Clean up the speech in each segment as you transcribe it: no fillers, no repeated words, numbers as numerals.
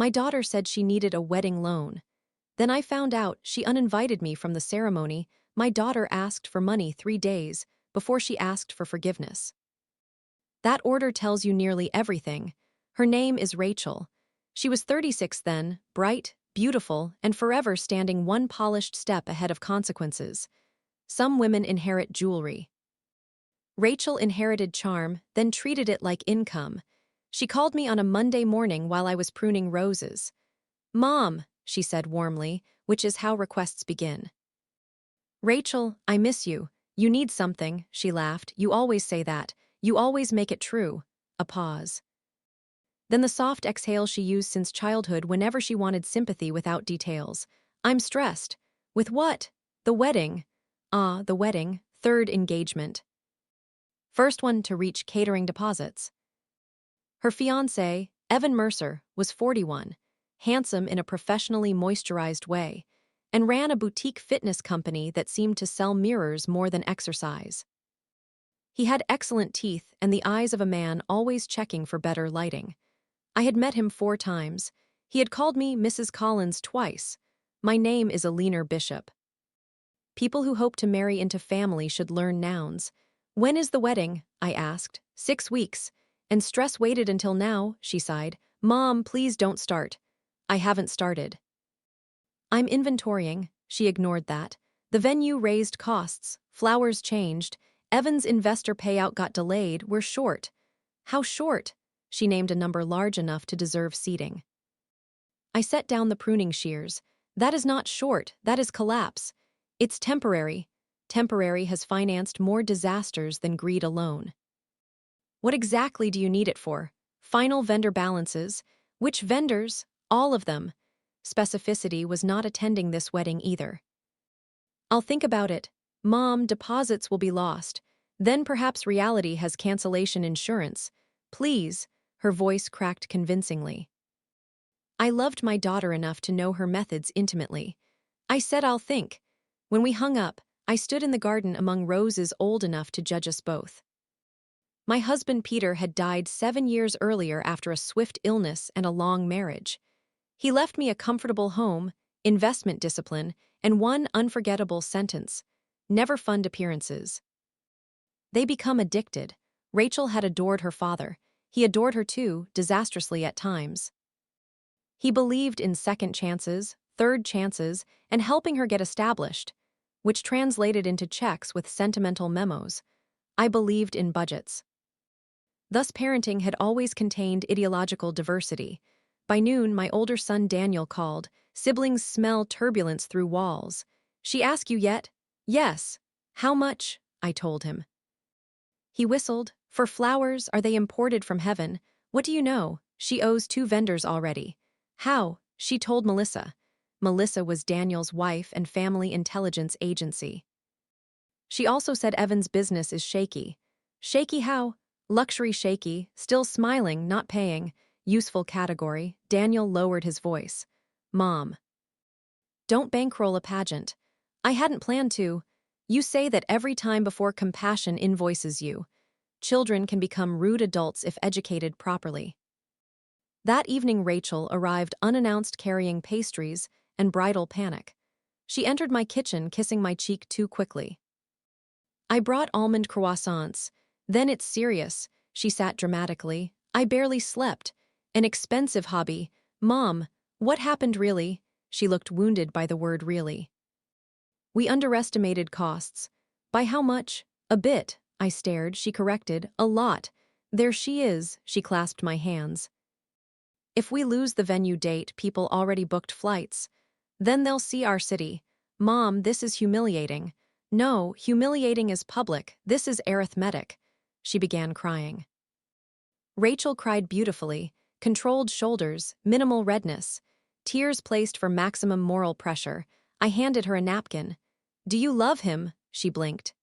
My daughter said she needed a wedding loan. Then I found out she uninvited me from the ceremony. My daughter asked for money 3 days before she asked for forgiveness. That order tells you nearly everything. Her name is Rachel. She was 36 then, bright, beautiful, and forever standing one polished step ahead of consequences. Some women inherit jewelry. Rachel inherited charm, then treated it like income. She called me on a Monday morning while I was pruning roses. "Mom," she said warmly, which is how requests begin. "Rachel, I miss you. You need something," she laughed. "You always say that. You always make it true." A pause. Then the soft exhale she used since childhood whenever she wanted sympathy without details. "I'm stressed." "With what?" "The wedding." "Ah, the wedding. Third engagement. First one to reach catering deposits." Her fiancé, Evan Mercer, was 41, handsome in a professionally moisturized way, and ran a boutique fitness company that seemed to sell mirrors more than exercise. He had excellent teeth and the eyes of a man always checking for better lighting. I had met him 4 times. He had called me Mrs. Collins twice. My name is Alina Bishop. People who hope to marry into family should learn nouns. "When is the wedding?" I asked. "6 weeks. And stress waited until now," she sighed. "Mom, please don't start." "I haven't started." "I'm inventorying." She ignored that. "The venue raised costs. Flowers changed. Evan's investor payout got delayed. We're short." "How short?" She named a number large enough to deserve seating. I set down the pruning shears. "That is not short, that is collapse. It's temporary. Temporary has financed more disasters than greed alone." "What exactly do you need it for?" "Final vendor balances." "Which vendors?" "All of them." Specificity was not attending this wedding either. "I'll think about it." "Mom, deposits will be lost. Then perhaps reality has cancellation insurance." "Please." Her voice cracked convincingly. I loved my daughter enough to know her methods intimately. I said, "I'll think." When we hung up, I stood in the garden among roses old enough to judge us both. My husband Peter had died 7 years earlier after a swift illness and a long marriage. He left me a comfortable home, investment discipline, and one unforgettable sentence: "Never fund appearances." They become addicted. Rachel had adored her father. He adored her too, disastrously at times. He believed in second chances, third chances, and helping her get established, which translated into checks with sentimental memos. I believed in budgets. Thus parenting had always contained ideological diversity. By noon, my older son Daniel called. "Siblings smell turbulence through walls." "She ask you yet?" "Yes." "How much?" I told him. He whistled. "For flowers, are they imported from heaven?" "What do you know?" "She owes 2 vendors already." "How?" She told Melissa. Melissa was Daniel's wife and family intelligence agency. She also said Evan's business is shaky. "Shaky how?" "Luxury shaky, still smiling, not paying." Useful category. Daniel lowered his voice. "Mom, don't bankroll a pageant." "I hadn't planned to." "You say that every time before compassion invoices you." Children can become rude adults if educated properly. That evening Rachel arrived unannounced carrying pastries and bridal panic. She entered my kitchen kissing my cheek too quickly. "I brought almond croissants." "Then it's serious." She sat dramatically. "I barely slept." "An expensive hobby." "Mom, what happened really?" She looked wounded by the word really. "We underestimated costs." "By how much?" "A bit." I stared. She corrected. "A lot." "There she is." She clasped my hands. "If we lose the venue date, people already booked flights. Then they'll see our city." "Mom, this is humiliating." "No, humiliating is public. This is arithmetic." She began crying. Rachel cried beautifully, controlled shoulders, minimal redness. Tears placed for maximum moral pressure. I handed her a napkin. "Do you love him?" She blinked.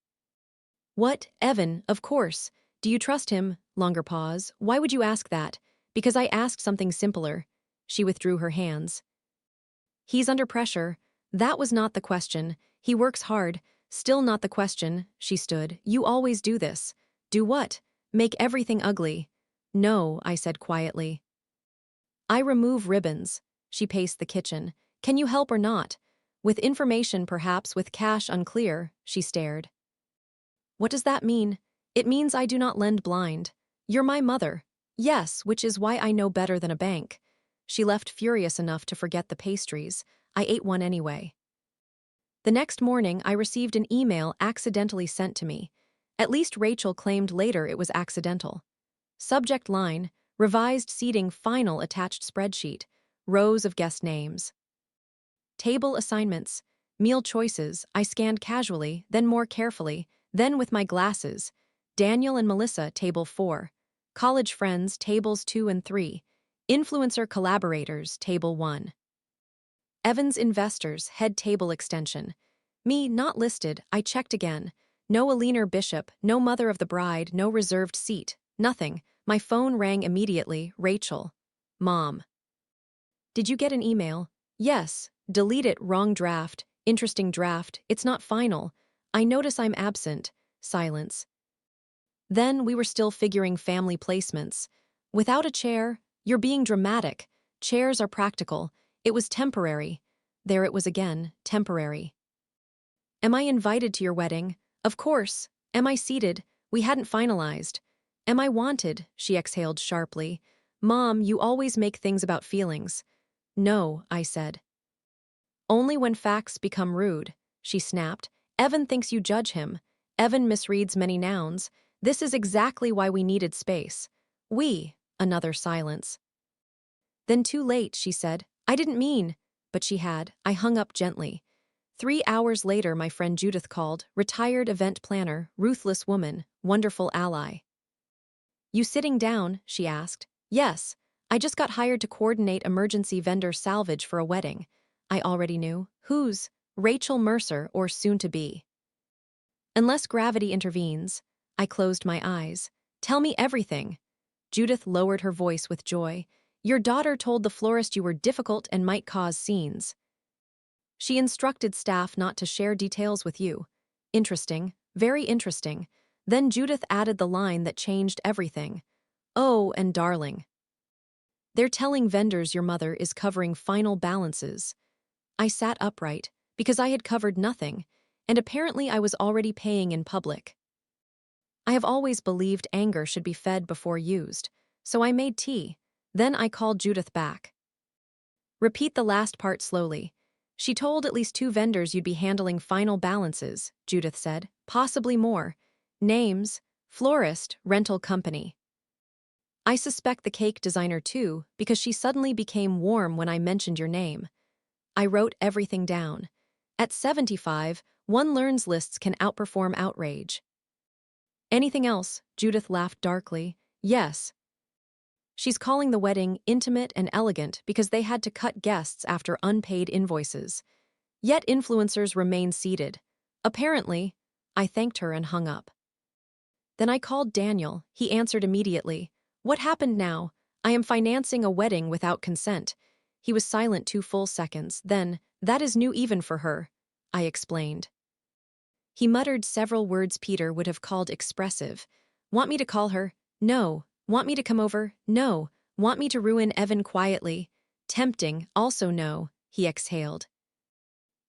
"What, Evan, of course. Do you trust him?" Longer pause. "Why would you ask that?" "Because I asked something simpler." She withdrew her hands. "He's under pressure." That was not the question. "He works hard." Still not the question. She stood. "You always do this." "Do what?" "Make everything ugly." "No," I said quietly. I remove ribbons. She paced the kitchen. Can you help or not? With information, perhaps, with cash unclear, she stared. What does that mean? It means I do not lend blind. You're my mother. Yes, which is why I know better than a bank. She left furious enough to forget the pastries. I ate one anyway. The next morning, I received an email accidentally sent to me. At least Rachel claimed later it was accidental. Subject line, revised seating final attached spreadsheet, rows of guest names. Table assignments, meal choices, I scanned casually, then more carefully, then with my glasses. Daniel and Melissa, table 4. College friends, tables 2 and 3. Influencer collaborators, table 1. Evans investors, head table extension. Me, not listed, I checked again. No Alina Bishop, no mother of the bride, no reserved seat, nothing. My phone rang immediately, Rachel. Mom. Did you get an email? Yes. Delete it, wrong draft, interesting draft, it's not final. I notice I'm absent. Silence. Then we were still figuring family placements. Without a chair, you're being dramatic. Chairs are practical. It was temporary. There it was again, temporary. Am I invited to your wedding? Of course. Am I seated? We hadn't finalized. Am I wanted? She exhaled sharply. Mom, you always make things about feelings. No, I said. Only when facts become rude, she snapped. Evan thinks you judge him. Evan misreads many nouns. This is exactly why we needed space. We, another silence. Then too late, she said. I didn't mean. But she had. I hung up gently. 3 hours later, my friend Judith called, retired event planner, ruthless woman, wonderful ally. You sitting down? She asked. Yes. I just got hired to coordinate emergency vendor salvage for a wedding. I already knew. Whose? Rachel Mercer or soon-to-be. Unless gravity intervenes. I closed my eyes. Tell me everything. Judith lowered her voice with joy. Your daughter told the florist you were difficult and might cause scenes. She instructed staff not to share details with you. Interesting, very interesting. Then Judith added the line that changed everything. Oh, and darling. They're telling vendors your mother is covering final balances. I sat upright, because I had covered nothing, and apparently I was already paying in public. I have always believed anger should be fed before used, so I made tea. Then I called Judith back. Repeat the last part slowly. She told at least 2 vendors you'd be handling final balances, Judith said, possibly more. Names, florist, rental company. I suspect the cake designer too, because she suddenly became warm when I mentioned your name. I wrote everything down. At 75, one learns lists can outperform outrage. Anything else? Judith laughed darkly. Yes. She's calling the wedding intimate and elegant because they had to cut guests after unpaid invoices. Yet influencers remain seated. Apparently, I thanked her and hung up. Then I called Daniel. He answered immediately. What happened now? I am financing a wedding without consent. He was silent 2 full seconds. Then, that is new even for her, I explained. He muttered several words Peter would have called expressive. Want me to call her? No. Want me to come over? No. Want me to ruin Evan quietly? Tempting, also no, he exhaled.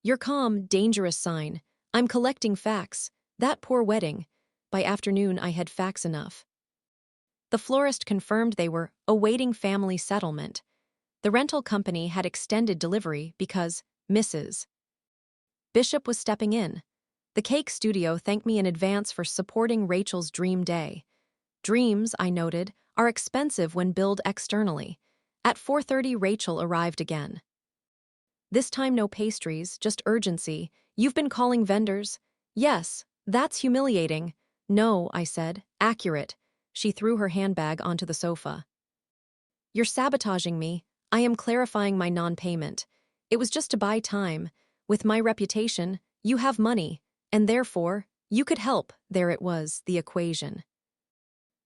Your calm, dangerous sign. I'm collecting facts. That poor wedding. By afternoon I had facts enough. The florist confirmed they were awaiting family settlement. The rental company had extended delivery because Mrs. Bishop was stepping in. The cake studio thanked me in advance for supporting Rachel's dream day. Dreams, I noted, are expensive when billed externally. At 4:30, Rachel arrived again. This time no pastries, just urgency. You've been calling vendors? Yes, that's humiliating. No, I said, accurate. She threw her handbag onto the sofa. You're sabotaging me. I am clarifying my non-payment. It was just to buy time. With my reputation, you have money, and therefore, you could help. There it was, the equation.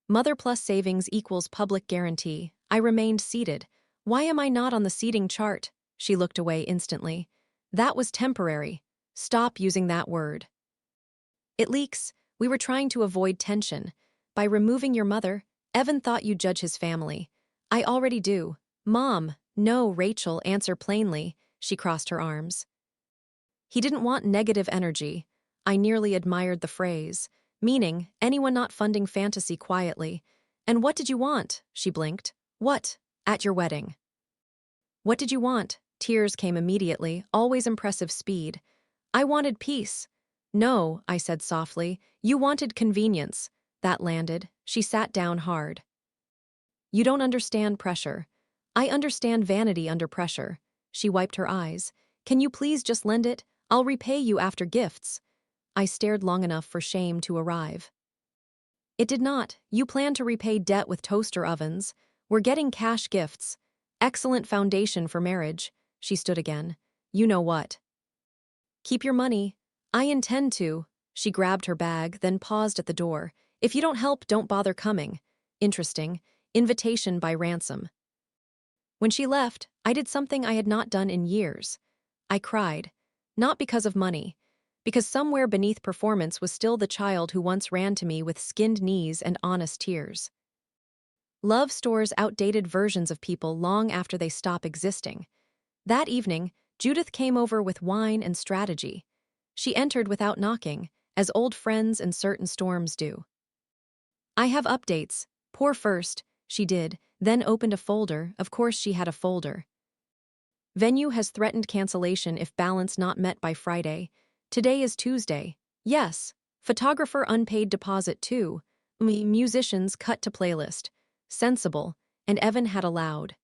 Mother plus savings equals public guarantee. I remained seated. Why am I not on the seating chart? She looked away instantly. That was temporary. Stop using that word. It leaks. We were trying to avoid tension. By removing your mother, Evan thought you'd judge his family. I already do. Mom, no, Rachel, answer plainly. She crossed her arms. He didn't want negative energy. I nearly admired the phrase, meaning anyone not funding fantasy quietly. And what did you want? She blinked. What? At your wedding. What did you want? Tears came immediately, always impressive speed. I wanted peace. No, I said softly. You wanted convenience. That landed. She sat down hard. You don't understand pressure. I understand vanity under pressure. She wiped her eyes. Can you please just lend it? I'll repay you after gifts. I stared long enough for shame to arrive. It did not. You plan to repay debt with toaster ovens. We're getting cash gifts. Excellent foundation for marriage. She stood again. You know what? Keep your money. I intend to. She grabbed her bag, then paused at the door. If you don't help, don't bother coming. Interesting. Invitation by ransom. When she left, I did something I had not done in years. I cried. Not because of money. Because somewhere beneath performance was still the child who once ran to me with skinned knees and honest tears. Love stores outdated versions of people long after they stop existing. That evening, Judith came over with wine and strategy. She entered without knocking, as old friends and certain storms do. I have updates. Pour first, she did, then opened a folder. Of course she had a folder. Venue has threatened cancellation if balance not met by Friday. Today is Tuesday. Yes. Photographer unpaid deposit too. Musicians cut to playlist. Sensible. And Evan had allowed.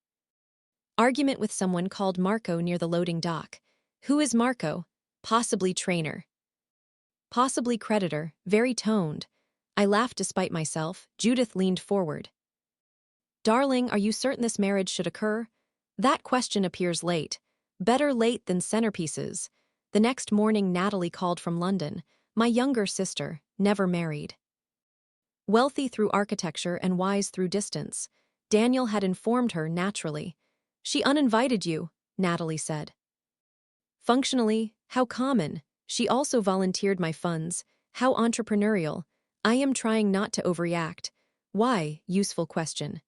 Argument with someone called Marco near the loading dock. Who is Marco? Possibly trainer. Possibly creditor, very toned. I laughed despite myself. Judith leaned forward. Darling, are you certain this marriage should occur? That question appears late. Better late than centerpieces. The next morning Natalie called from London. My younger sister, never married. Wealthy through architecture and wise through distance. Daniel had informed her naturally. She uninvited you, Natalie said. Functionally, how common. She also volunteered my funds. How entrepreneurial. I am trying not to overreact. Why? Useful question.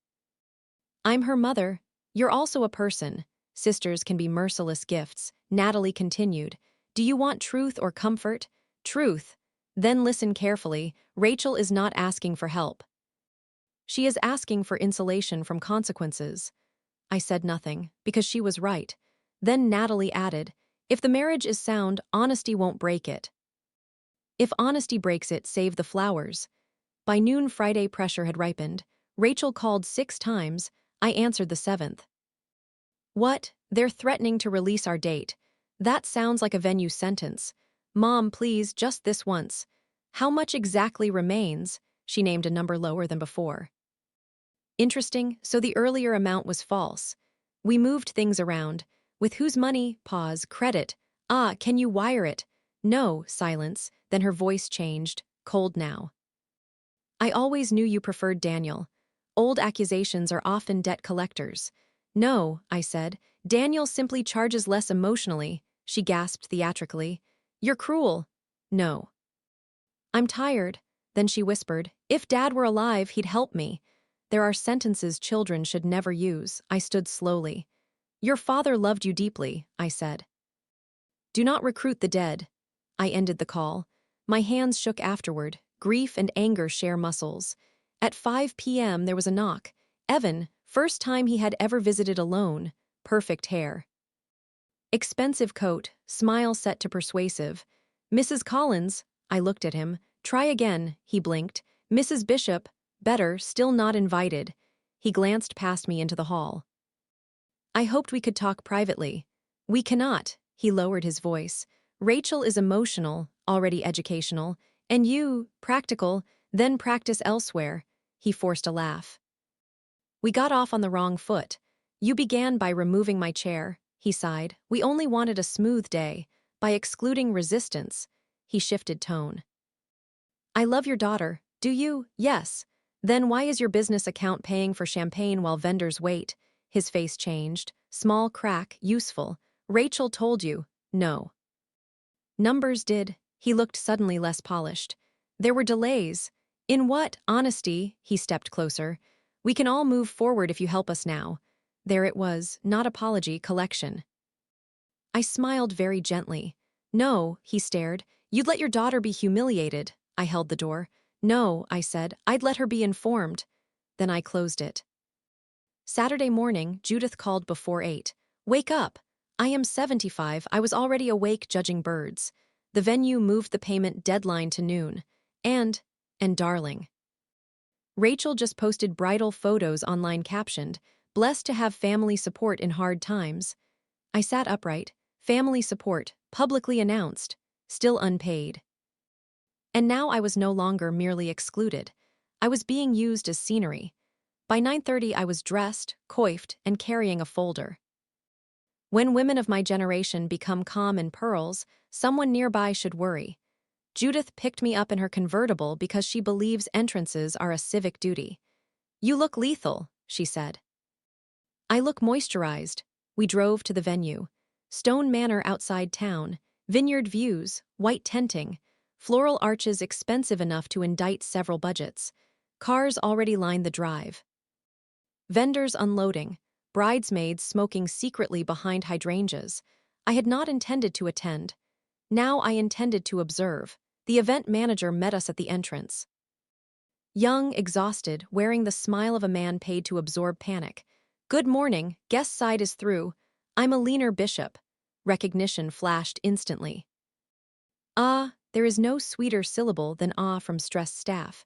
I'm her mother. You're also a person. Sisters can be merciless gifts. Natalie continued. Do you want truth or comfort? Truth. Then listen carefully. Rachel is not asking for help. She is asking for insulation from consequences. I said nothing, because she was right. Then Natalie added, if the marriage is sound, honesty won't break it. If honesty breaks it, save the flowers. By noon Friday pressure had ripened. Rachel called 6 times. I answered the 7th. What? They're threatening to release our date. That sounds like a venue sentence. Mom, please, just this once. How much exactly remains? She named a number lower than before. Interesting, so the earlier amount was false. We moved things around. With whose money? Pause. Credit. Ah, can you wire it? No. Silence. Then her voice changed. Cold now. I always knew you preferred Daniel. Old accusations are often debt collectors. No, I said. Daniel simply charges less emotionally. She gasped theatrically. You're cruel. No. I'm tired. Then she whispered, if Dad were alive, he'd help me. There are sentences children should never use. I stood slowly. Your father loved you deeply, I said. Do not recruit the dead. I ended the call. My hands shook afterward. Grief and anger share muscles. At 5 p.m. there was a knock. Evan, first time he had ever visited alone. Perfect hair. Expensive coat, smile set to persuasive. Mrs. Collins, I looked at him. Try again, he blinked. Mrs. Bishop, better, still not invited. He glanced past me into the hall. I hoped we could talk privately. We cannot, he lowered his voice. Rachel is emotional, already educational, and you, practical, then practice elsewhere. He forced a laugh. We got off on the wrong foot. You began by removing my chair, he sighed. We only wanted a smooth day. By excluding resistance. He shifted tone. I love your daughter. Do you? Yes. Then why is your business account paying for champagne while vendors wait? His face changed. Small crack, useful. Rachel told you. No. Numbers did. He looked suddenly less polished. There were delays. In what? Honesty. He stepped closer. We can all move forward if you help us now. There it was, not apology, collection. I smiled very gently. No, he stared. You'd let your daughter be humiliated. I held the door. No, I said, I'd let her be informed. Then I closed it. Saturday morning, Judith called before 8. Wake up! I am 75, I was already awake judging birds. The venue moved the payment deadline to noon. And darling. Rachel just posted bridal photos online captioned, blessed to have family support in hard times. I sat upright. Family support, publicly announced, still unpaid. And now I was no longer merely excluded. I was being used as scenery. By 9:30 I was dressed, coiffed, and carrying a folder. When women of my generation become calm in pearls, someone nearby should worry. Judith picked me up in her convertible because she believes entrances are a civic duty. You look lethal, she said. I look moisturized. We drove to the venue. Stone Manor outside town, vineyard views, white tenting, floral arches expensive enough to indict several budgets. Cars already lined the drive. Vendors unloading, bridesmaids smoking secretly behind hydrangeas. I had not intended to attend. Now I intended to observe. The event manager met us at the entrance. Young, exhausted, wearing the smile of a man paid to absorb panic. Good morning, guest side is through. I'm a leaner bishop. Recognition flashed instantly. There is no sweeter syllable than from stressed staff.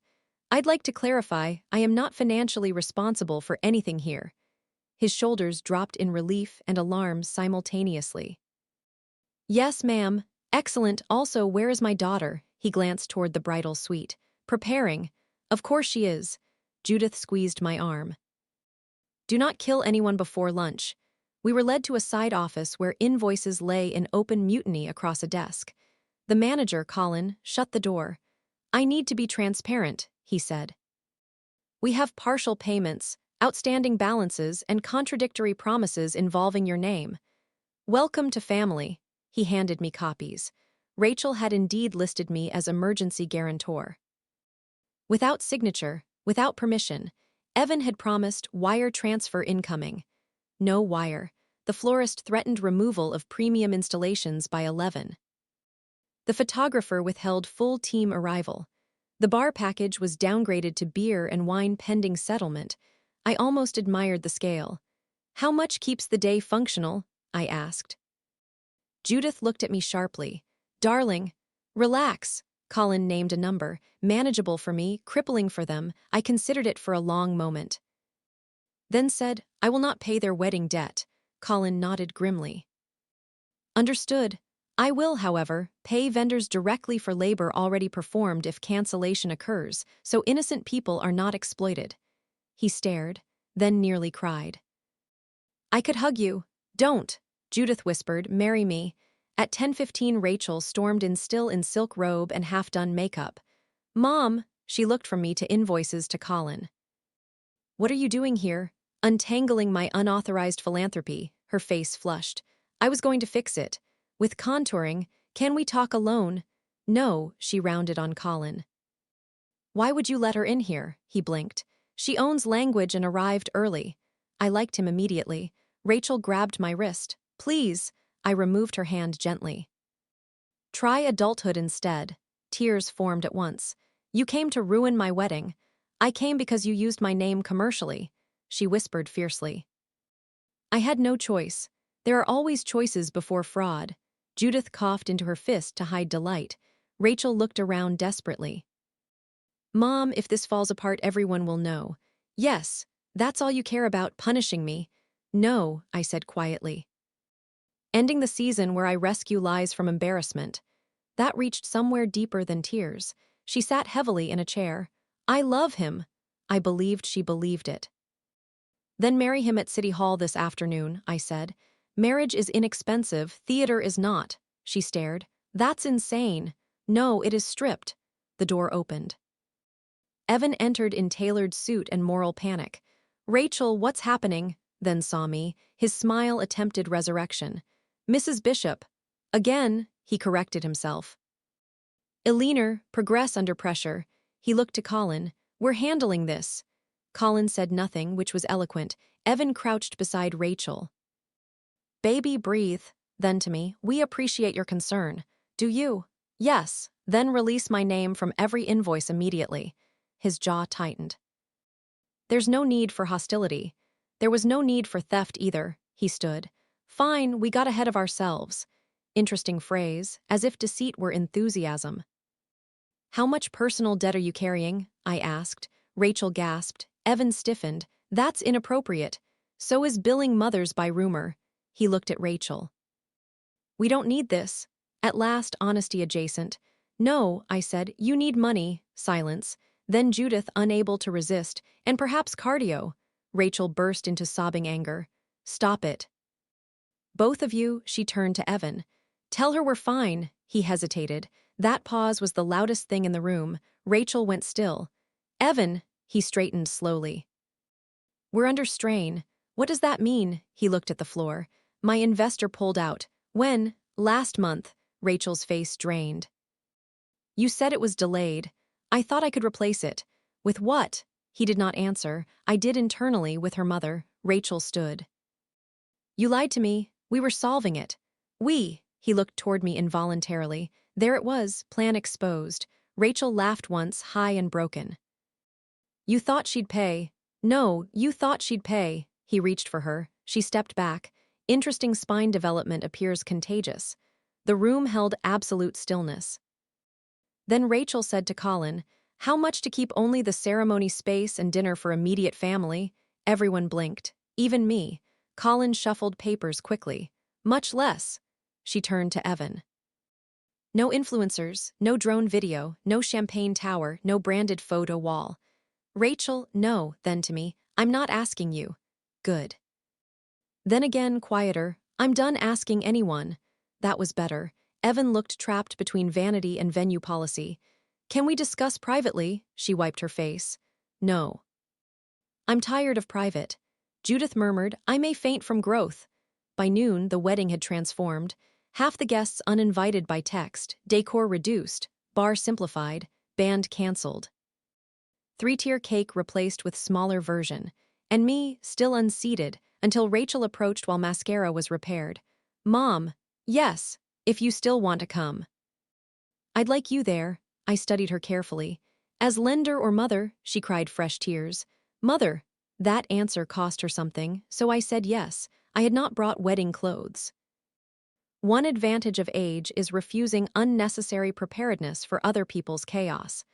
I'd like to clarify, I am not financially responsible for anything here. His shoulders dropped in relief and alarm simultaneously. Yes, ma'am. Excellent. Also, where is my daughter? He glanced toward the bridal suite. Preparing. Of course she is. Judith squeezed my arm. Do not kill anyone before lunch. We were led to a side office where invoices lay in open mutiny across a desk. The manager, Colin, shut the door. I need to be transparent, he said. We have partial payments, outstanding balances, and contradictory promises involving your name. Welcome to family. He handed me copies. Rachel had indeed listed me as emergency guarantor. Without signature, without permission, Evan had promised wire transfer incoming. No wire. The florist threatened removal of premium installations by 11. The photographer withheld full team arrival. The bar package was downgraded to beer and wine pending settlement. I almost admired the scale. How much keeps the day functional? I asked. Judith looked at me sharply. Darling, relax. Colin named a number, manageable for me, crippling for them. I considered it for a long moment. Then said, I will not pay their wedding debt. Colin nodded grimly. Understood. I will, however, pay vendors directly for labor already performed if cancellation occurs, so innocent people are not exploited. He stared, then nearly cried. I could hug you. Don't, Judith whispered, marry me. At 10:15 Rachel stormed in still in silk robe and half-done makeup. Mom, she looked from me to invoices to Colin. What are you doing here? Untangling my unauthorized philanthropy, her face flushed. I was going to fix it. With contouring, can we talk alone? No, she rounded on Colin. Why would you let her in here? He blinked. She owns language and arrived early. I liked him immediately. Rachel grabbed my wrist. Please. I removed her hand gently. Try adulthood instead. Tears formed at once. You came to ruin my wedding. I came because you used my name commercially, she whispered fiercely. I had no choice. There are always choices before fraud. Judith coughed into her fist to hide delight. Rachel looked around desperately. Mom, if this falls apart, everyone will know. Yes, that's all you care about, punishing me. No, I said quietly. Ending the season where I rescue lies from embarrassment. That reached somewhere deeper than tears. She sat heavily in a chair. I love him. I believed she believed it. Then marry him at City Hall this afternoon, I said. Marriage is inexpensive, theater is not. She stared. That's insane. No, it is stripped. The door opened. Evan entered in tailored suit and moral panic. Rachel, what's happening? Then saw me. His smile attempted resurrection. Mrs. Bishop. Again, he corrected himself. Eleanor, progress under pressure. He looked to Colin. We're handling this. Colin said nothing, which was eloquent. Evan crouched beside Rachel. Baby, breathe. Then to me, we appreciate your concern. Do you? Yes. Then release my name from every invoice immediately. His jaw tightened. There's no need for hostility. There was no need for theft either, he stood. Fine, we got ahead of ourselves. Interesting phrase, as if deceit were enthusiasm. How much personal debt are you carrying? I asked. Rachel gasped. Evan stiffened. That's inappropriate. So is billing mothers by rumor. He looked at Rachel. We don't need this. At last, honesty adjacent. No, I said, you need money. Silence. Then Judith, unable to resist, and perhaps cardio. Rachel burst into sobbing anger. Stop it. Both of you, she turned to Evan. Tell her we're fine. He hesitated. That pause was the loudest thing in the room. Rachel went still. Evan, he straightened slowly. We're under strain. What does that mean? He looked at the floor. My investor pulled out. When? Last month. Rachel's face drained. You said it was delayed. I thought I could replace it. With what? He did not answer. I did internally with her mother. Rachel stood. You lied to me. We were solving it. We. He looked toward me involuntarily. There it was, plan exposed. Rachel laughed once, high and broken. You thought she'd pay. No, you thought she'd pay. He reached for her. She stepped back. Interesting spine development appears contagious. The room held absolute stillness. Then Rachel said to Colin, how much to keep only the ceremony space and dinner for immediate family? Everyone blinked. Even me. Colin shuffled papers quickly. Much less. She turned to Evan. No influencers, no drone video, no champagne tower, no branded photo wall. Rachel, no, then to me, I'm not asking you. Good. Then again, quieter, I'm done asking anyone. That was better. Evan looked trapped between vanity and venue policy. Can we discuss privately? She wiped her face. No. I'm tired of private. Judith murmured, I may faint from growth. By noon, the wedding had transformed. Half the guests uninvited by text, decor reduced, bar simplified, band cancelled. 3-tier cake replaced with smaller version, and me, still unseated, until Rachel approached while mascara was repaired. Mom, yes, if you still want to come. I'd like you there. I studied her carefully. As lender or mother, she cried fresh tears. Mother. That answer cost her something, so I said yes. I had not brought wedding clothes. One advantage of age is refusing unnecessary preparedness for other people's chaos.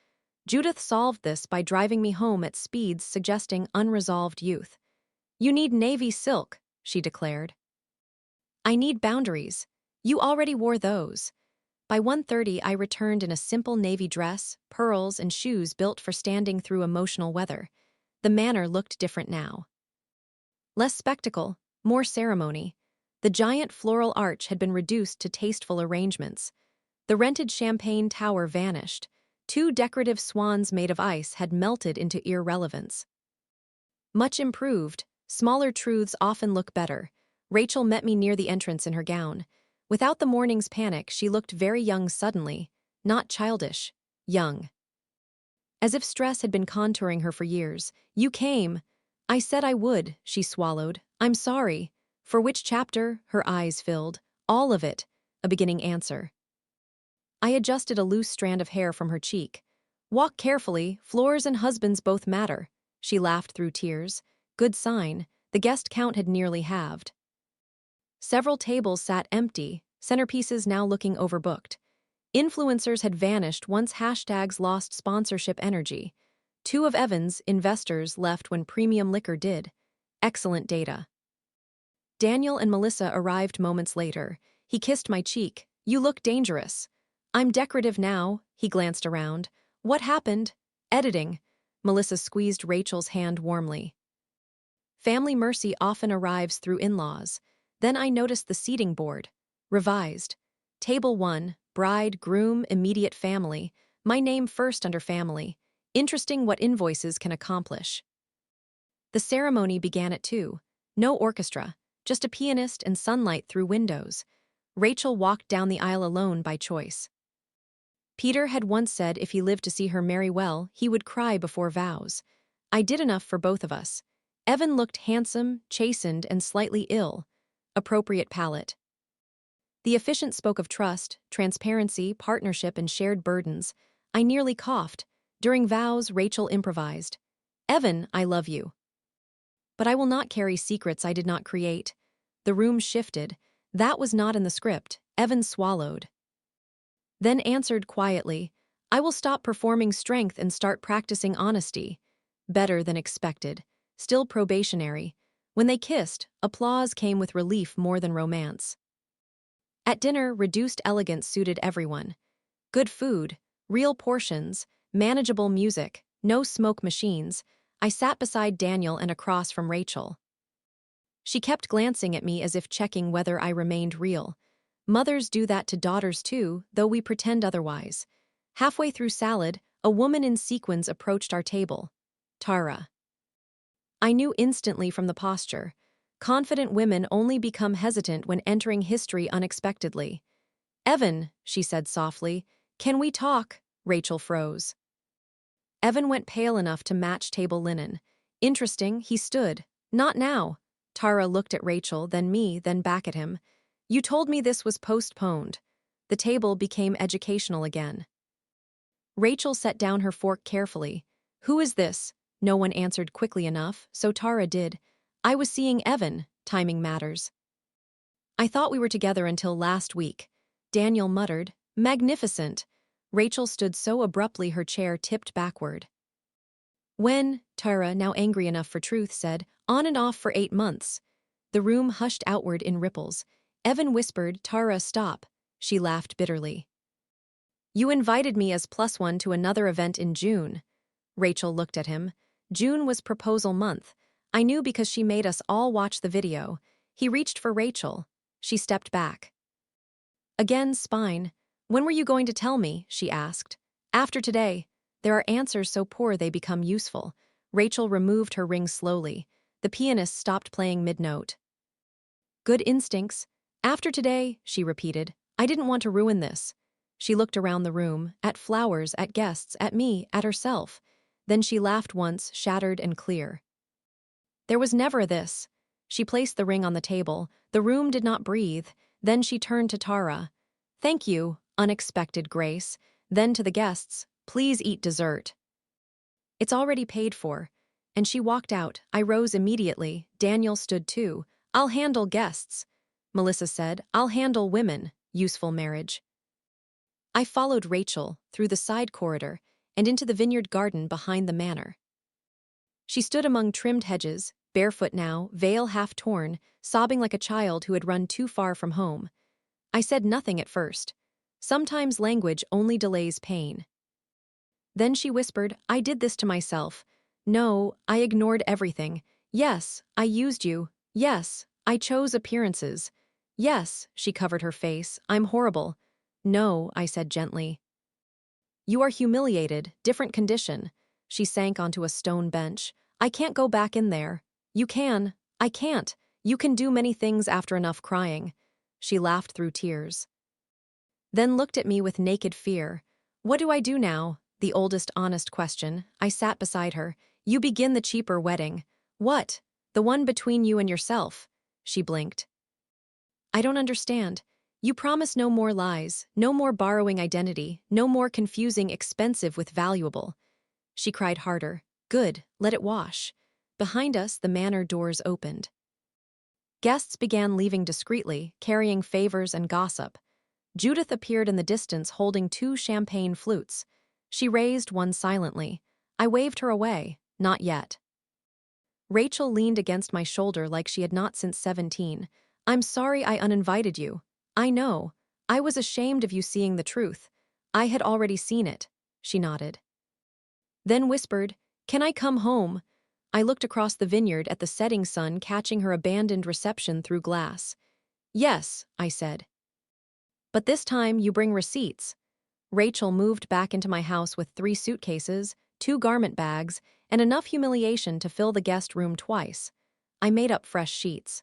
Judith solved this by driving me home at speeds suggesting unresolved youth. You need navy silk, she declared. I need boundaries. You already wore those. By 1:30, I returned in a simple navy dress, pearls, and shoes built for standing through emotional weather. The manor looked different now. Less spectacle, more ceremony. The giant floral arch had been reduced to tasteful arrangements. The rented champagne tower vanished. 2 decorative swans made of ice had melted into irrelevance. Much improved, smaller truths often look better. Rachel met me near the entrance in her gown. Without the morning's panic, she looked very young suddenly, not childish, young. As if stress had been contouring her for years. You came. I said I would, she swallowed. I'm sorry. For which chapter? Her eyes filled. All of it. A beginning answer. I adjusted a loose strand of hair from her cheek. Walk carefully, floors and husbands both matter. She laughed through tears. Good sign. The guest count had nearly halved. Several tables sat empty, centerpieces now looking overbooked. Influencers had vanished once hashtags lost sponsorship energy. 2 of Evan's investors left when premium liquor did. Excellent data. Daniel and Melissa arrived moments later. He kissed my cheek. You look dangerous. I'm decorative now, he glanced around. What happened? Editing. Melissa squeezed Rachel's hand warmly. Family mercy often arrives through in-laws. Then I noticed the seating board. Revised. Table 1, bride, groom, immediate family. My name first under family. Interesting what invoices can accomplish. The ceremony began at 2. No orchestra, just a pianist and sunlight through windows. Rachel walked down the aisle alone by choice. Peter had once said if he lived to see her marry well, he would cry before vows. I did enough for both of us. Evan looked handsome, chastened, and slightly ill. Appropriate palette. The officiant spoke of trust, transparency, partnership, and shared burdens. I nearly coughed. During vows, Rachel improvised. Evan, I love you. But I will not carry secrets I did not create. The room shifted. That was not in the script. Evan swallowed. Then answered quietly, I will stop performing strength and start practicing honesty. Better than expected. Still probationary. When they kissed, applause came with relief more than romance. At dinner, reduced elegance suited everyone. Good food, real portions, manageable music, no smoke machines. I sat beside Daniel and across from Rachel. She kept glancing at me as if checking whether I remained real. Mothers do that to daughters too, though we pretend otherwise. Halfway through salad, a woman in sequins approached our table. Tara. I knew instantly from the posture. Confident women only become hesitant when entering history unexpectedly. Evan, she said softly, can we talk? Rachel froze. Evan went pale enough to match table linen. Interesting, he stood. Not now. Tara looked at Rachel, then me, then back at him. You told me this was postponed. The table became educational again. Rachel set down her fork carefully. Who is this? No one answered quickly enough, so Tara did. I was seeing Evan. Timing matters. I thought we were together until last week. Daniel muttered, magnificent. Rachel stood so abruptly her chair tipped backward. When, Tara, now angry enough for truth, said, on and off for 8 months. The room hushed outward in ripples. Evan whispered, Tara, stop. She laughed bitterly. You invited me as +1 to another event in June. Rachel looked at him. June was proposal month. I knew because she made us all watch the video. He reached for Rachel. She stepped back. Again, spine. When were you going to tell me? She asked. After today. There are answers so poor they become useful. Rachel removed her ring slowly. The pianist stopped playing mid-note. Good instincts. After today, she repeated. I didn't want to ruin this. She looked around the room, at flowers, at guests, at me, at herself. Then she laughed once, shattered and clear. There was never a this. She placed the ring on the table. The room did not breathe. Then she turned to Tara. Thank you, unexpected grace. Then to the guests, please eat dessert. It's already paid for. And she walked out. I rose immediately. Daniel stood too. I'll handle guests. Melissa said, I'll handle women. Useful marriage. I followed Rachel through the side corridor and into the vineyard garden behind the manor. She stood among trimmed hedges, barefoot now, veil half torn, sobbing like a child who had run too far from home. I said nothing at first. Sometimes language only delays pain. Then she whispered, I did this to myself. No, I ignored everything. Yes, I used you. Yes, I chose appearances. Yes, she covered her face, I'm horrible. No, I said gently. You are humiliated, different condition. She sank onto a stone bench. I can't go back in there. You can. I can't. You can do many things after enough crying. She laughed through tears. Then looked at me with naked fear. What do I do now? The oldest honest question. I sat beside her. You begin the cheaper wedding. What? The one between you and yourself. She blinked. I don't understand. You promise no more lies, no more borrowing identity, no more confusing expensive with valuable. She cried harder. Good, let it wash. Behind us, the manor doors opened. Guests began leaving discreetly, carrying favors and gossip. Judith appeared in the distance holding 2 champagne flutes. She raised one silently. I waved her away. Not yet. Rachel leaned against my shoulder like she had not since 17. I'm sorry I uninvited you. I know. I was ashamed of you seeing the truth. I had already seen it. She nodded. Then whispered, Can I come home? I looked across the vineyard at the setting sun catching her abandoned reception through glass. Yes, I said. But this time you bring receipts. Rachel moved back into my house with 3 suitcases, 2 garment bags, and enough humiliation to fill the guest room twice. I made up fresh sheets.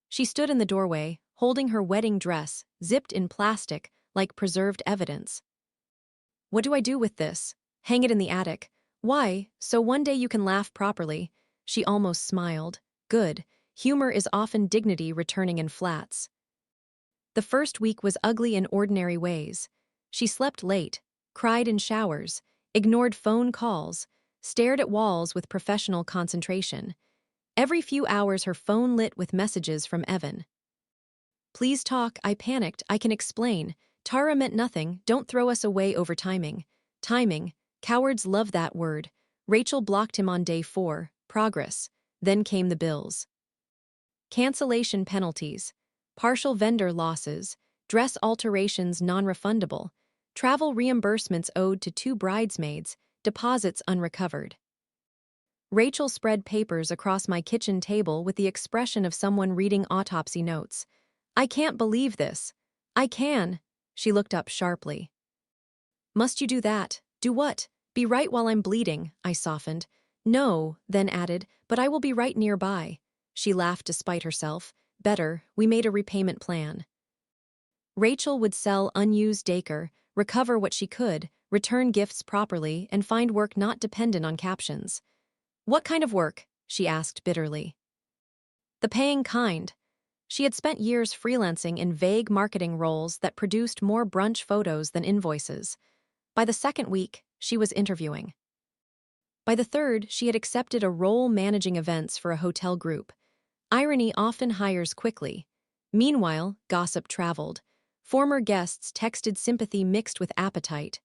She stood in the doorway, holding her wedding dress, zipped in plastic, like preserved evidence. What do I do with this? Hang it in the attic. Why? So one day you can laugh properly. She almost smiled. Good. Humor is often dignity returning in flats. The first week was ugly in ordinary ways. She slept late, cried in showers, ignored phone calls, stared at walls with professional concentration. Every few hours her phone lit with messages from Evan. Please talk, I panicked, I can explain. Tara meant nothing, don't throw us away over timing. Timing, cowards love that word. Rachel blocked him on day 4, progress. Then came the bills. Cancellation penalties, partial vendor losses, dress alterations non-refundable, travel reimbursements owed to 2 bridesmaids, deposits unrecovered. Rachel spread papers across my kitchen table with the expression of someone reading autopsy notes. I can't believe this. I can. She looked up sharply. Must you do that? Do what? Be right while I'm bleeding, I softened. No, then added, but I will be right nearby. She laughed despite herself. Better, we made a repayment plan. Rachel would sell unused daycare, recover what she could, return gifts properly, and find work not dependent on captions. What kind of work? She asked bitterly. The paying kind. She had spent years freelancing in vague marketing roles that produced more brunch photos than invoices. By the second week, she was interviewing. By the third, she had accepted a role managing events for a hotel group. Irony often hires quickly. Meanwhile, gossip traveled. Former guests texted sympathy mixed with appetite.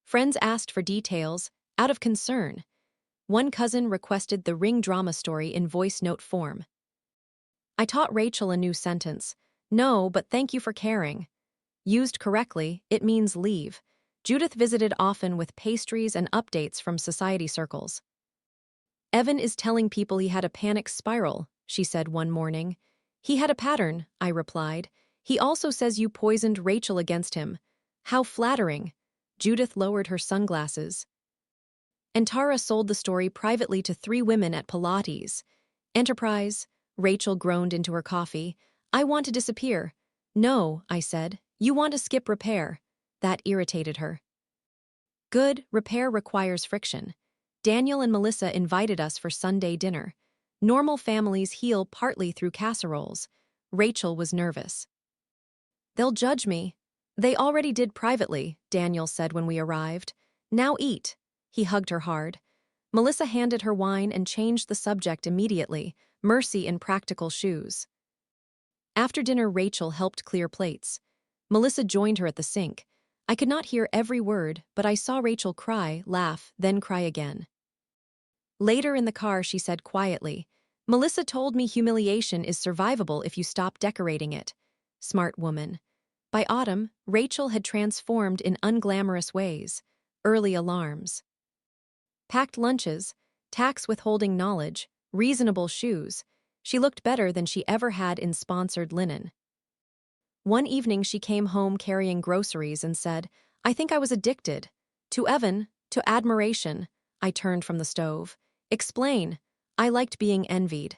Friends asked for details, out of concern. One cousin requested the ring drama story in voice note form. I taught Rachel a new sentence. No, but thank you for caring. Used correctly, it means leave. Judith visited often with pastries and updates from society circles. Evan is telling people he had a panic spiral, she said one morning. He had a pattern, I replied. He also says you poisoned Rachel against him. How flattering. Judith lowered her sunglasses. And Tara sold the story privately to 3 women at Pilates. Enterprise, Rachel groaned into her coffee. I want to disappear. No, I said. You want to skip repair. That irritated her. Good, repair requires friction. Daniel and Melissa invited us for Sunday dinner. Normal families heal partly through casseroles. Rachel was nervous. They'll judge me. They already did privately, Daniel said when we arrived. Now eat. He hugged her hard. Melissa handed her wine and changed the subject immediately, mercy in practical shoes. After dinner, Rachel helped clear plates. Melissa joined her at the sink. I could not hear every word, but I saw Rachel cry, laugh, then cry again. Later in the car, she said quietly, Melissa told me humiliation is survivable if you stop decorating it. Smart woman. By autumn, Rachel had transformed in unglamorous ways. Early alarms. Packed lunches, tax withholding knowledge, reasonable shoes. She looked better than she ever had in sponsored linen. One evening she came home carrying groceries and said, I think I was addicted. To Evan, to admiration. I turned from the stove. Explain. I liked being envied.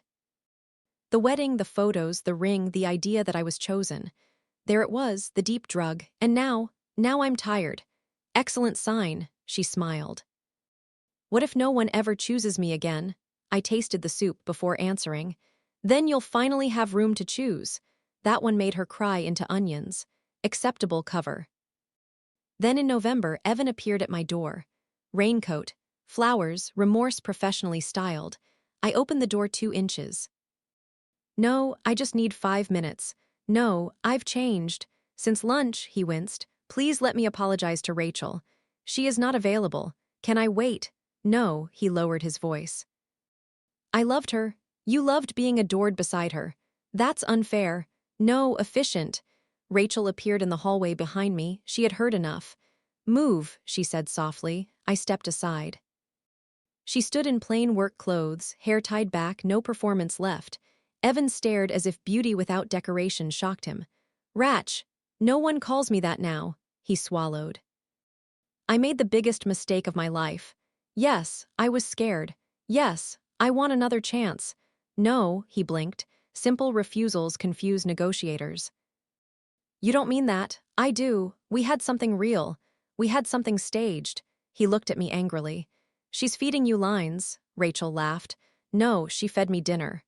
The wedding, the photos, the ring, the idea that I was chosen. There it was, the deep drug, and now I'm tired. Excellent sign, she smiled. What if no one ever chooses me again? I tasted the soup before answering. Then you'll finally have room to choose. That one made her cry into onions. Acceptable cover. Then in November, Evan appeared at my door. Raincoat, flowers, remorse professionally styled. I opened the door 2 inches. No, I just need 5 minutes. No, I've changed. Since lunch, he winced. Please let me apologize to Rachel. She is not available. Can I wait? No, he lowered his voice. I loved her. You loved being adored beside her. That's unfair. No, efficient. Rachel appeared in the hallway behind me. She had heard enough. Move, she said softly. I stepped aside. She stood in plain work clothes, hair tied back, no performance left. Evan stared as if beauty without decoration shocked him. Ratch, no one calls me that now, he swallowed. I made the biggest mistake of my life. Yes, I was scared. Yes, I want another chance. No, he blinked. Simple refusals confuse negotiators. You don't mean that. I do. We had something real. We had something staged. He looked at me angrily. She's feeding you lines, Rachel laughed. No, she fed me dinner.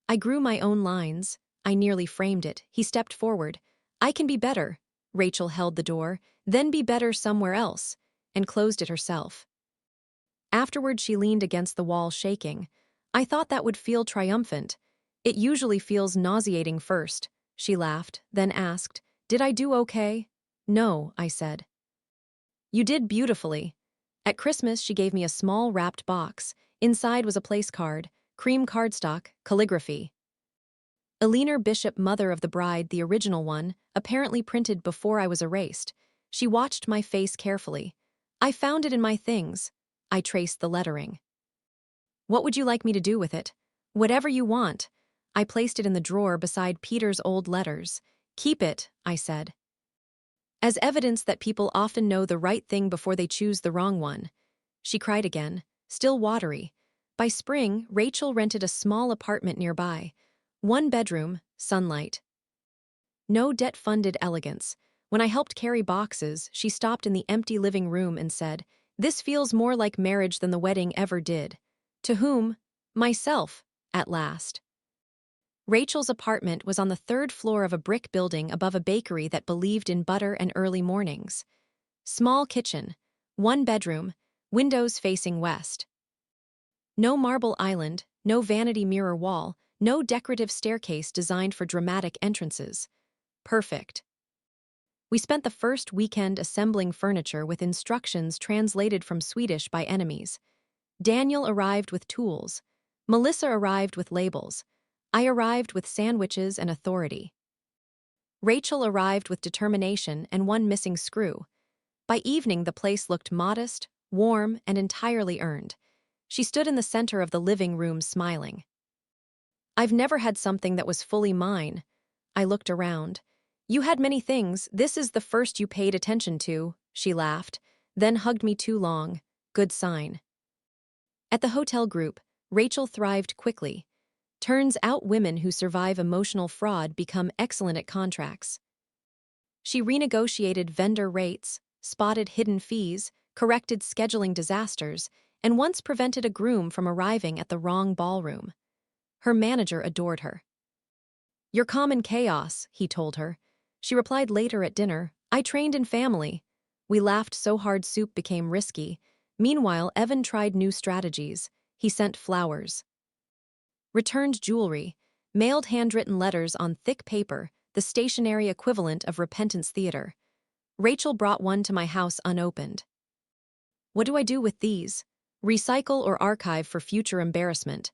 I grew my own lines. I nearly framed it. He stepped forward. I can be better. Rachel held the door, then be better somewhere else, and closed it herself. Afterward, she leaned against the wall, shaking. I thought that would feel triumphant. It usually feels nauseating first. She laughed, then asked, Did I do okay? No, I said. You did beautifully. At Christmas, she gave me a small wrapped box. Inside was a place card, cream cardstock, calligraphy. Eleanor Bishop, mother of the bride, the original one, apparently printed before I was erased. She watched my face carefully. I found it in my things. I traced the lettering. What would you like me to do with it? Whatever you want. I placed it in the drawer beside Peter's old letters. Keep it, I said. As evidence that people often know the right thing before they choose the wrong one. She cried again, still watery. By spring, Rachel rented a small apartment nearby. 1 bedroom, sunlight. No debt-funded elegance. When I helped carry boxes, she stopped in the empty living room and said, This feels more like marriage than the wedding ever did. To whom? Myself, at last. Rachel's apartment was on the 3rd floor of a brick building above a bakery that believed in butter and early mornings. Small kitchen, 1 bedroom, windows facing west. No marble island, no vanity mirror wall, no decorative staircase designed for dramatic entrances. Perfect. We spent the first weekend assembling furniture with instructions translated from Swedish by enemies. Daniel arrived with tools. Melissa arrived with labels. I arrived with sandwiches and authority. Rachel arrived with determination and 1 missing screw. By evening, the place looked modest, warm, and entirely earned. She stood in the center of the living room smiling. I've never had something that was fully mine. I looked around. You had many things. This is the first you paid attention to, she laughed, then hugged me too long. Good sign. At the hotel group, Rachel thrived quickly. Turns out women who survive emotional fraud become excellent at contracts. She renegotiated vendor rates, spotted hidden fees, corrected scheduling disasters, and once prevented a groom from arriving at the wrong ballroom. Her manager adored her. You're calm in chaos, he told her. She replied later at dinner, I trained in family. We laughed so hard soup became risky. Meanwhile, Evan tried new strategies. He sent flowers. Returned jewelry, mailed handwritten letters on thick paper, the stationary equivalent of repentance theater. Rachel brought one to my house unopened. What do I do with these? Recycle or archive for future embarrassment?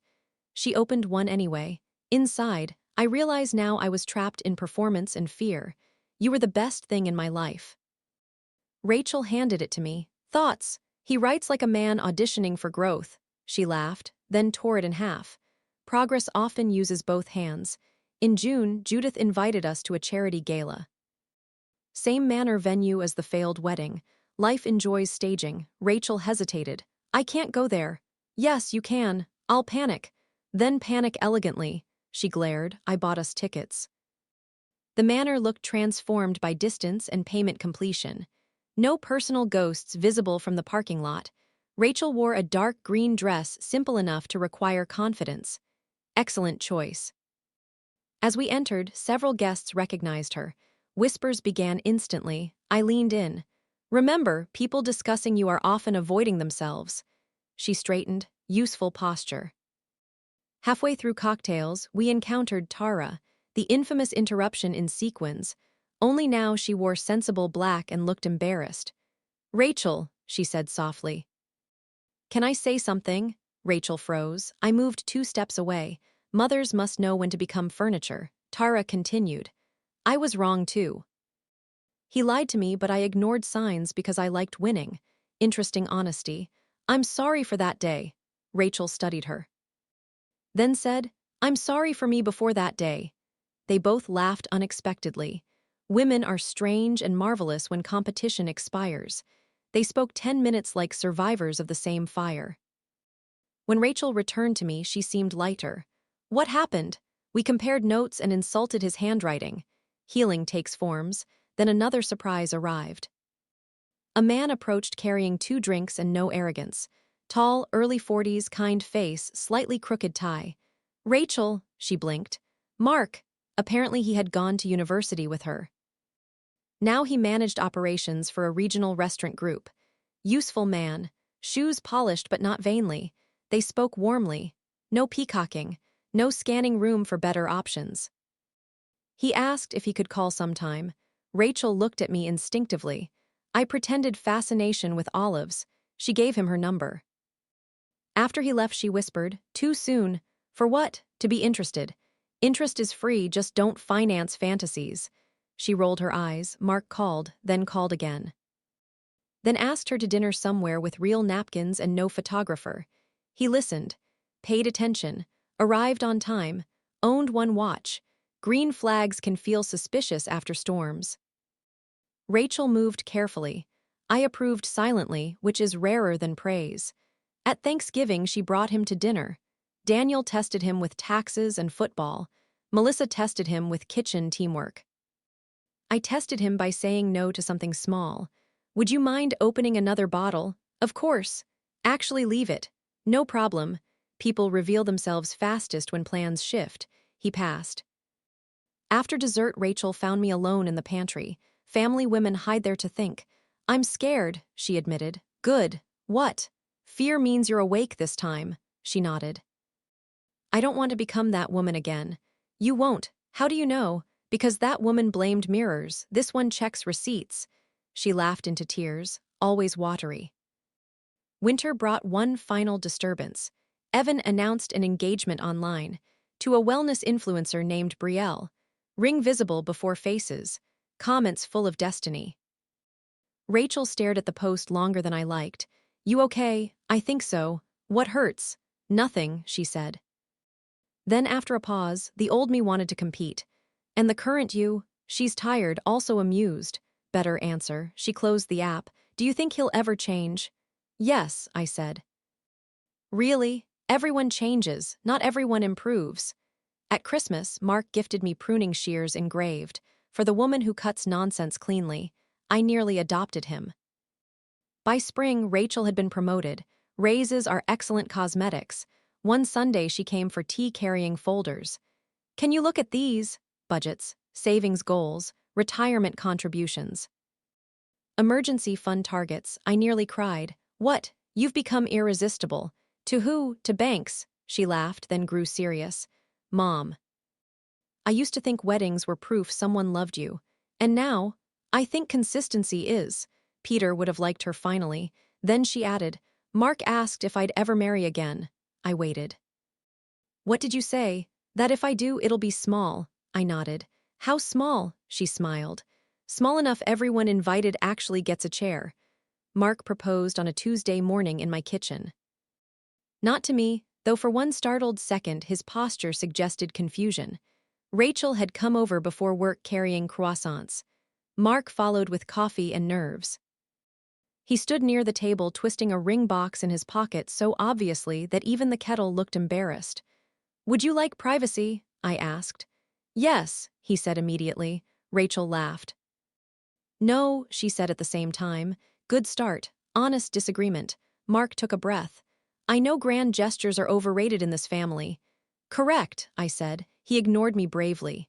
She opened one anyway. Inside, I realize now I was trapped in performance and fear. You were the best thing in my life. Rachel handed it to me. Thoughts. He writes like a man auditioning for growth. She laughed, then tore it in half. Progress often uses both hands. In June, Judith invited us to a charity gala. Same manner venue as the failed wedding. Life enjoys staging. Rachel hesitated. I can't go there. Yes, you can. I'll panic. Then panic elegantly. She glared. I bought us tickets. The manor looked transformed by distance and payment completion. No personal ghosts visible from the parking lot. Rachel wore a dark green dress simple enough to require confidence. Excellent choice. As we entered, several guests recognized her. Whispers began instantly. I leaned in. Remember, people discussing you are often avoiding themselves. She straightened, useful posture. Halfway through cocktails, we encountered Tara, the infamous interruption in sequins. Only now she wore sensible black and looked embarrassed. Rachel, she said softly. Can I say something? Rachel froze. I moved 2 steps away. Mothers must know when to become furniture. Tara continued. I was wrong too. He lied to me, but I ignored signs because I liked winning. Interesting honesty. I'm sorry for that day. Rachel studied her. Then said, I'm sorry for me before that day. They both laughed unexpectedly. Women are strange and marvelous when competition expires. They spoke 10 minutes like survivors of the same fire. When Rachel returned to me, she seemed lighter. What happened? We compared notes and insulted his handwriting. Healing takes forms. Then another surprise arrived. A man approached carrying 2 drinks and no arrogance. Tall, early 40s, kind face, slightly crooked tie. Rachel, she blinked. Mark. Apparently he had gone to university with her. Now he managed operations for a regional restaurant group. Useful man. Shoes polished but not vainly. They spoke warmly. No peacocking. No scanning room for better options. He asked if he could call sometime. Rachel looked at me instinctively. I pretended fascination with olives. She gave him her number. After he left, she whispered, "Too soon." "For what?" "To be interested. Interest is free, just don't finance fantasies." She rolled her eyes. Mark called, then called again. Then asked her to dinner somewhere with real napkins and no photographer. He listened, paid attention, arrived on time, owned one watch. Green flags can feel suspicious after storms. Rachel moved carefully. I approved silently, which is rarer than praise. At Thanksgiving, she brought him to dinner. Daniel tested him with taxes and football. Melissa tested him with kitchen teamwork. I tested him by saying no to something small. "Would you mind opening another bottle?" "Of course." "Actually leave it." "No problem." People reveal themselves fastest when plans shift. He passed. After dessert, Rachel found me alone in the pantry. Family women hide there to think. "I'm scared," she admitted. "Good. What?" "Fear means you're awake this time." She nodded. "I don't want to become that woman again." "You won't." "How do you know?" "Because that woman blamed mirrors. This one checks receipts." She laughed into tears, always watery. Winter brought one final disturbance. Evan announced an engagement online to a wellness influencer named Brielle. Ring visible before faces. Comments full of destiny. Rachel stared at the post longer than I liked. "You okay?" "I think so." "What hurts?" "Nothing," she said. Then after a pause, the old me wanted to compete. "And the current you?" "She's tired, also amused." Better answer. She closed the app. "Do you think he'll ever change?" "Yes," I said. "Really? Everyone changes, not everyone improves." At Christmas, Mark gifted me pruning shears engraved. For the woman who cuts nonsense cleanly. I nearly adopted him. By spring, Rachel had been promoted. Raises are excellent cosmetics. One Sunday, she came for tea-carrying folders. "Can you look at these?" Budgets, savings goals, retirement contributions. Emergency fund targets. I nearly cried. "What? You've become irresistible." "To who?" "To banks." She laughed, then grew serious. "Mom. I used to think weddings were proof someone loved you. And now, I think consistency is." Peter would have liked her finally. Then she added, "Mark asked if I'd ever marry again." I waited. "What did you say?" "That if I do, it'll be small." I nodded. "How small?" She smiled. "Small enough everyone invited actually gets a chair." Mark proposed on a Tuesday morning in my kitchen. Not to me, though for one startled second his posture suggested confusion. Rachel had come over before work carrying croissants. Mark followed with coffee and nerves. He stood near the table twisting a ring box in his pocket so obviously that even the kettle looked embarrassed. "Would you like privacy?" I asked. "Yes," he said immediately. Rachel laughed. "No," she said at the same time. Good start. Honest disagreement. Mark took a breath. "I know grand gestures are overrated in this family." "Correct," I said. He ignored me bravely.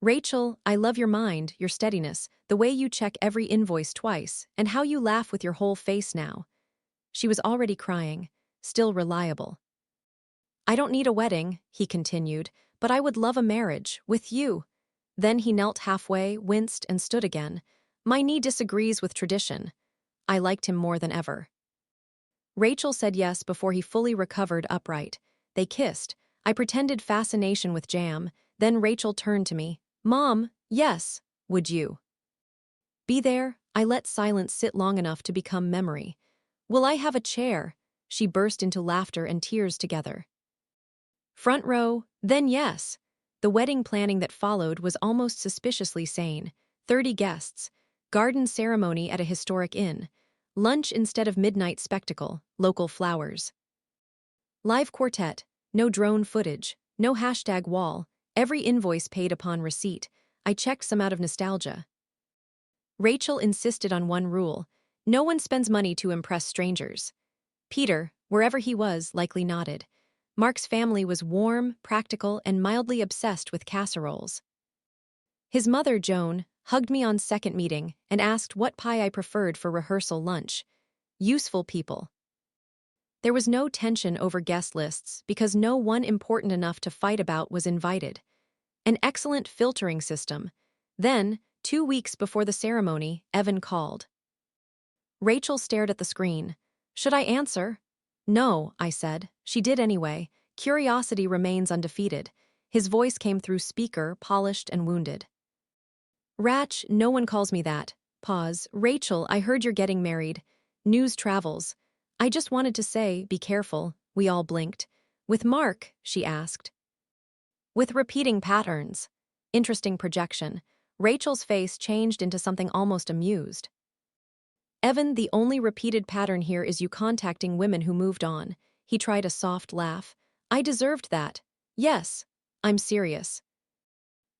"Rachel, I love your mind, your steadiness, the way you check every invoice twice, and how you laugh with your whole face now." She was already crying, still reliable. "I don't need a wedding," he continued, "but I would love a marriage, with you." Then he knelt halfway, winced, and stood again. "My knee disagrees with tradition." I liked him more than ever. Rachel said yes before he fully recovered upright. They kissed. I pretended fascination with jam. Then Rachel turned to me. "Mom, yes, would you be there?" I let silence sit long enough to become memory. "Will I have a chair?" She burst into laughter and tears together. "Front row, then yes." The wedding planning that followed was almost suspiciously sane. 30 guests. Garden ceremony at a historic inn. Lunch instead of midnight spectacle. Local flowers. Live quartet. No drone footage. No hashtag wall. Every invoice paid upon receipt. I checked some out of nostalgia. Rachel insisted on one rule. No one spends money to impress strangers. Peter, wherever he was, likely nodded. Mark's family was warm, practical, and mildly obsessed with casseroles. His mother, Joan, hugged me on second meeting and asked what pie I preferred for rehearsal lunch. Useful people. There was no tension over guest lists because no one important enough to fight about was invited. An excellent filtering system. Then, 2 weeks before the ceremony, Evan called. Rachel stared at the screen. Should I answer? No, I said. She did anyway. Curiosity remains undefeated. His voice came through speaker, polished and wounded. Ratch, no one calls me that. Pause. Rachel, I heard you're getting married. News travels. I just wanted to say, be careful. We all blinked. With Mark, she asked. With repeating patterns. Interesting projection. Rachel's face changed into something almost amused. Evan, the only repeated pattern here is you contacting women who moved on. He tried a soft laugh. I deserved that. Yes, I'm serious.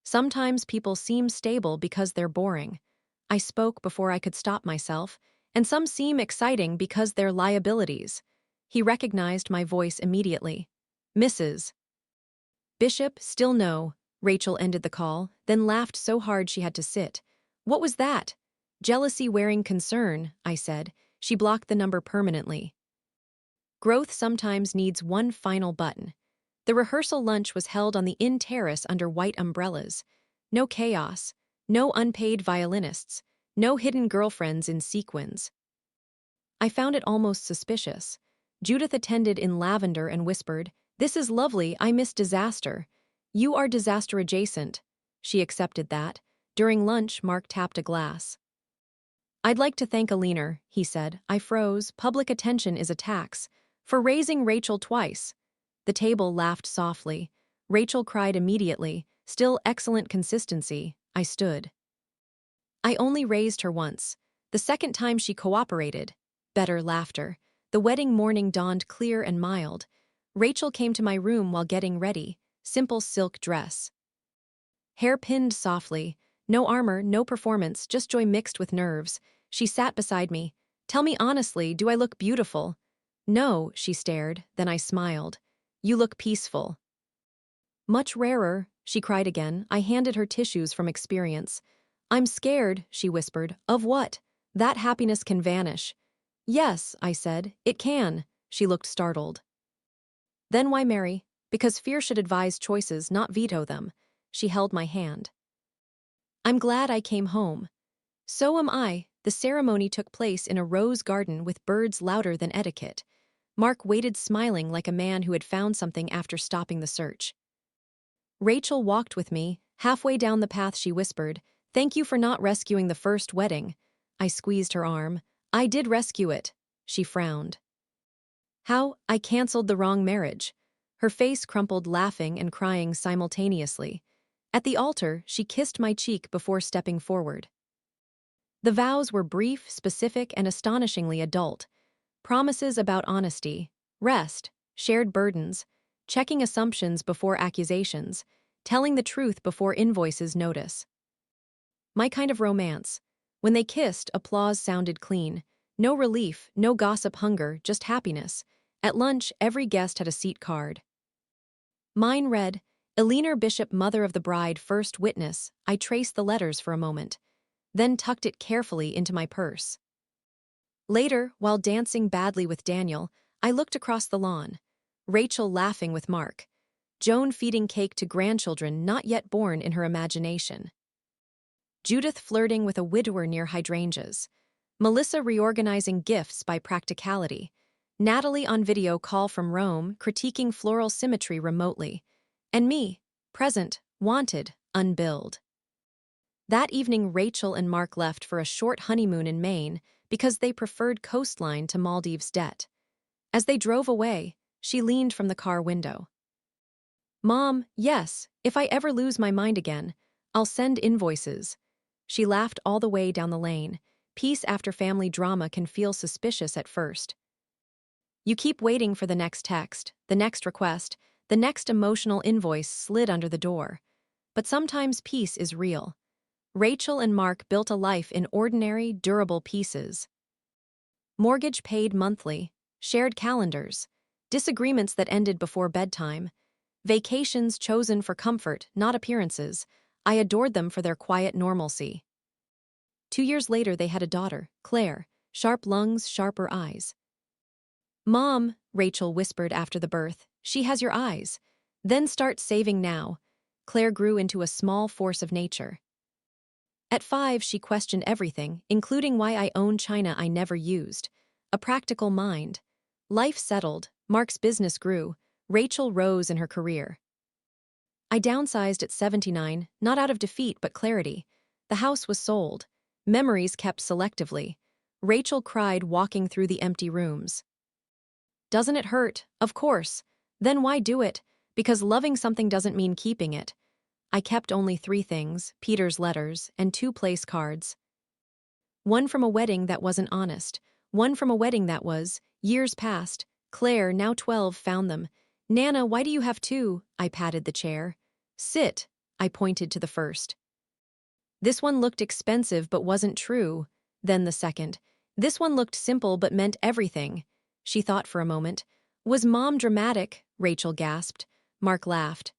Sometimes people seem stable because they're boring. I spoke before I could stop myself, and some seem exciting because they're liabilities. He recognized my voice immediately. Mrs. Bishop, still no. Rachel ended the call, then laughed so hard she had to sit. What was that? Jealousy wearing concern, I said. She blocked the number permanently. Growth sometimes needs one final button. The rehearsal lunch was held on the inn terrace under white umbrellas. No chaos, no unpaid violinists, no hidden girlfriends in sequins. I found it almost suspicious. Judith attended in lavender and whispered, "This is lovely, I miss disaster. You are disaster adjacent." She accepted that. During lunch, Mark tapped a glass. I'd like to thank Alina, he said. I froze. Public attention is a tax. For raising Rachel twice. The table laughed softly. Rachel cried immediately. Still excellent consistency. I stood. I only raised her once. The second time she cooperated. Better laughter. The wedding morning dawned clear and mild. Rachel came to my room while getting ready. Simple silk dress. Hair pinned softly. No armor, no performance, just joy mixed with nerves. She sat beside me. Tell me honestly, do I look beautiful? No, she stared, then I smiled. You look peaceful. Much rarer, she cried again. I handed her tissues from experience. I'm scared, she whispered. Of what? That happiness can vanish. Yes, I said, it can. She looked startled. Then why marry? Because fear should advise choices, not veto them. She held my hand. I'm glad I came home. So am I. The ceremony took place in a rose garden with birds louder than etiquette. Mark waited smiling like a man who had found something after stopping the search. Rachel walked with me. Halfway down the path she whispered, "Thank you for not rescuing the first wedding." I squeezed her arm. I did rescue it. She frowned. How? I canceled the wrong marriage. Her face crumpled, laughing and crying simultaneously. At the altar, she kissed my cheek before stepping forward. The vows were brief, specific, and astonishingly adult. Promises about honesty, rest, shared burdens, checking assumptions before accusations, telling the truth before invoices notice. My kind of romance. When they kissed, applause sounded clean. No relief, no gossip hunger, just happiness. At lunch, every guest had a seat card. Mine read, Alina Bishop, mother of the bride, first witness. I traced the letters for a moment, then tucked it carefully into my purse. Later, while dancing badly with Daniel, I looked across the lawn. Rachel laughing with Mark. Joan feeding cake to grandchildren not yet born in her imagination. Judith flirting with a widower near hydrangeas. Melissa reorganizing gifts by practicality. Natalie on video call from Rome, critiquing floral symmetry remotely. And me, present, wanted, unbilled. That evening, Rachel and Mark left for a short honeymoon in Maine because they preferred coastline to Maldives debt. As they drove away, she leaned from the car window. Mom, yes, if I ever lose my mind again, I'll send invoices. She laughed all the way down the lane. Peace after family drama can feel suspicious at first. You keep waiting for the next text, the next request, the next emotional invoice slid under the door. But sometimes peace is real. Rachel and Mark built a life in ordinary, durable pieces. Mortgage paid monthly, shared calendars, disagreements that ended before bedtime, vacations chosen for comfort, not appearances. I adored them for their quiet normalcy. 2 years later, they had a daughter, Claire, sharp lungs, sharper eyes. Mom, Rachel whispered after the birth, she has your eyes. Then start saving now. Claire grew into a small force of nature. At 5, she questioned everything, including why I own china I never used. A practical mind. Life settled, Mark's business grew, Rachel rose in her career. I downsized at 79, not out of defeat but clarity. The house was sold. Memories kept selectively. Rachel cried walking through the empty rooms. Doesn't it hurt? Of course. Then why do it? Because loving something doesn't mean keeping it. I kept only 3 things, Peter's letters, and 2 place cards. One from a wedding that wasn't honest. One from a wedding that was. Years passed. Claire, now 12, found them. Nana, why do you have 2? I patted the chair. Sit. I pointed to the first. This one looked expensive but wasn't true. Then the second. This one looked simple but meant everything. She thought for a moment. Was Mom dramatic? Rachel gasped. Mark laughed.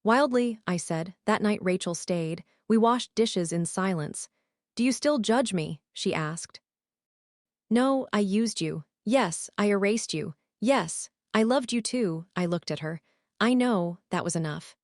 Wildly, I said. That night Rachel stayed. We washed dishes in silence. Do you still judge me? She asked. No, I used you. Yes, I erased you. Yes, I loved you too. I looked at her. I know, that was enough.